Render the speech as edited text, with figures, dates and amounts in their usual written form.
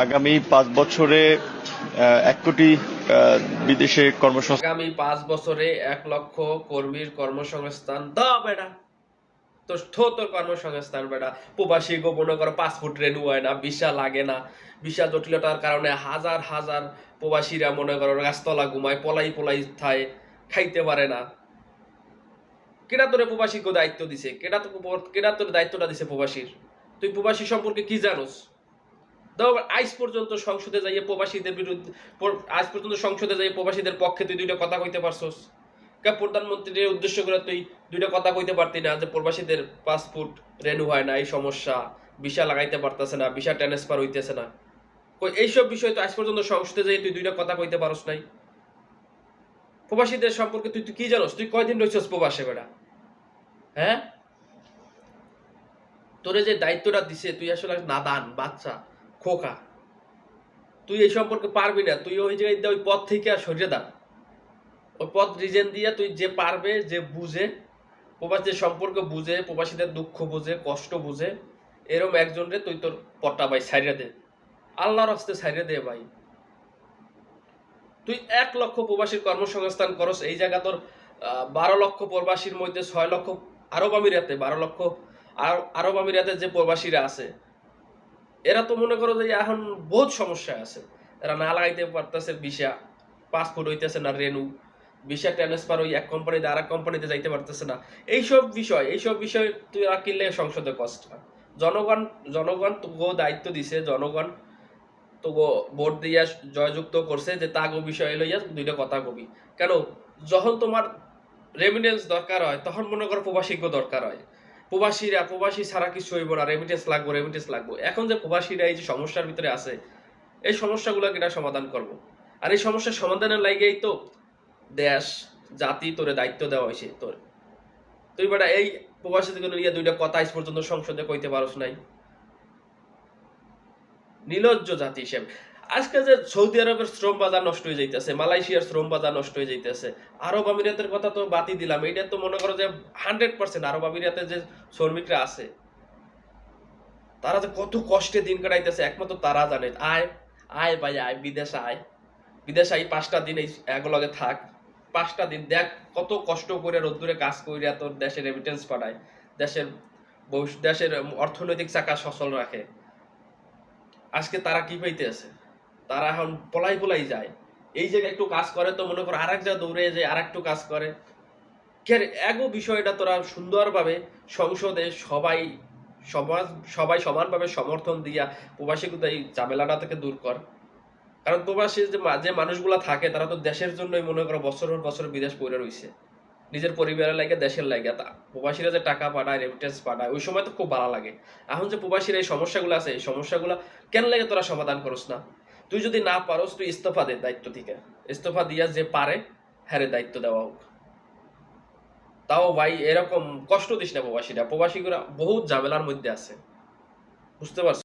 আগামী ৫ বছরে ১ কোটি বিদেশে কর্মসংস্থান। আগামী 5 বছরে 1 লক্ষ কর্মীর কর্মসংস্থান দাও বেটা। তোর কর্মসংস্থান বেটা। প্রবাসী গো মনে করো পাসপোর্ট রেনু হয় না, ভিসা লাগে না, ভিসা জটিলতার কারণে হাজার হাজার প্রবাসীরা মনে করো গাছতলা ঘুমায়, পলাই পলাই থায়, খাইতে পারে না। কেডা তোরে প্রবাসীকে দায়িত্ব দিছে? কেডা তোর দায়িত্বটা দিছে প্রবাসীর? তুই প্রবাসী সম্পর্কে কি জানোস? আজ পর্যন্ত সংসদে যাইয়ে প্রবাসীদের বিরুদ্ধে, আজ পর্যন্ত সংসদে যাইয়ে প্রবাসীদের পক্ষে তুই দুইটা কথা কইতে পারছস? প্রধানমন্ত্রীর উদ্দেশ্য করে তুই দুইটা কথা কইতে পারতি না যে প্রবাসীদের পাসপোর্ট রেনু হয় না, এই সমস্যা, ভিসা লাগাইতে পারতেছে না, ভিসা ট্রান্সফার হইতেছে না, এইসব বিষয় তো আজ পর্যন্ত সংসদে যাই তুই দুইটা কথা কইতে পারস নাই। প্রবাসীদের সম্পর্কে তুই কি জানোস? তুই কয়দিন রইছস প্রবাসে বেড়া? হ্যাঁ, তোরে যে দায়িত্বটা দিছে তুই আসলে নাদান বাচ্চা খোকা, তুই এই সম্পর্কে পারবি না। তুই ওই জায়গায় ওই পদ থেকে আর সরিয়ে দাঁড়া। ওই পদ রিজেন দিয়ে তুই যে পারবে, যে বুঝে প্রবাসীদের সম্পর্ক বুঝে, প্রবাসীদের দুঃখ বুঝে, কষ্ট বুঝে, এরম একজনরে তুই তোর পদটা ভাই ছাইড়ে দে, আল্লাহর হস্তে ছাইড়ে দে ভাই। তুই 1 লক্ষ প্রবাসীর কর্মসংস্থান করস, এই জায়গা তোর 12 লক্ষ প্রবাসীর মধ্যে 6 লক্ষ আরব আমিরাতে, 12 লক্ষ আরব আমিরাতে যে প্রবাসীরা আছে, এরা তো মনে করো যে এখন বহুত সমস্যা আছে। এরা না লাগাইতে পারতেছে ভিসা, পাসপোর্ট হইতেছে না রেনু, ভিসা ট্রান্সফার ওই এক কোম্পানিতে আর এক কোম্পানিতে যাইতে পারতেছে না। এইসব বিষয় তুই কিনলে সংসদে কষ্ট। জনগণ তোগো দায়িত্ব দিছে, জনগণ তোগো ভোট দিয়া জয়যুক্ত করছে যে তাগো বিষয় লইয়া দুইটা কথা কবি। কেন? যখন তোমার রেমিটেন্স দরকার হয় তখন মনে করো প্রবাসীকে দরকার হয়। প্রবাসী ছাড়া কিছু হইব না, রেমিটেন্স লাগবো। এখন যে প্রবাসীরা এই যে সমস্যার ভিতরে আছে, এই সমস্যাগুলো কিনা সমাধান করব। আর এই সমস্যার সমাধানের লাগেই তো দেশ জাতি তোরে দায়িত্ব দেওয়া হয়েছে তোর। তুই বেটা এই প্রবাসীদের নিয়ে দুইটা কথা আজ পর্যন্ত সংসদে কইতে পারস নাই। নির্লজ্জ জাতি হিসেবে আজকে যে সৌদি আরবের শ্রম বাজার নষ্ট হয়ে যাইতেছে, মালয়েশিয়ার শ্রম বাজার নষ্ট হয়ে যাইতেছে, আরব আমিরাতের কথা তো বাতি দিলাম, এটা তো মনে করো যে 100% আরব আমিরাতে যে শ্রমিকরা আছে তারা যে কত কষ্টে দিন কাটাইতেছে একমাত্র তারা জানে। আয় ভাই আয়, বিদেশে আয়, 5টা দিন এই একলগে থাক, 5টা দিন দেখ কত কষ্ট করে রোদ্দুরে কাজ কইরা তোর দেশের রেমিটেন্স পাঠায়, দেশের অর্থনৈতিক চাকা সচল রাখে। আজকে তারা কি পাইতে আছে? তারা এখন পলাই যায়। এই জায়গায় একটু কাজ করে তো মনে করো আরেক জায়গা দৌড়ে যায়, আর একটু কাজ করে। এগো বিষয়টা তোরা সুন্দরভাবে সংসদে সবাই সমানভাবে সমর্থন দিয়া প্রবাসীকে এই ঝামেলাটা থেকে দূর কর। কারণ প্রবাসী যে মানুষগুলা থাকে তারা তো দেশের জন্যই মনে করো বছর পর বছর বিদেশ পড়ে রইছে, নিজের পরিবারের লাগে, দেশের লাগে। তা প্রবাসীরা যে টাকা পাঠায়, রেমিটেন্স পাঠায়, ওই সময় তো খুব ভালো লাগে। এখন যে প্রবাসীর এই সমস্যাগুলো আছে, এই সমস্যাগুলো কেন লাগে তোরা সমাধান করস না? তুই যদি না পারস তুই ইস্তফা দে দায়িত্ব থেকে। ইস্তফা দিয়া যে পারে হ্যারে দায়িত্ব দেওয়া হোক। তাও ভাই এরকম কষ্ট দিস না প্রবাসীরা বহুত ঝামেলার মধ্যে আছে, বুঝতে পারছো?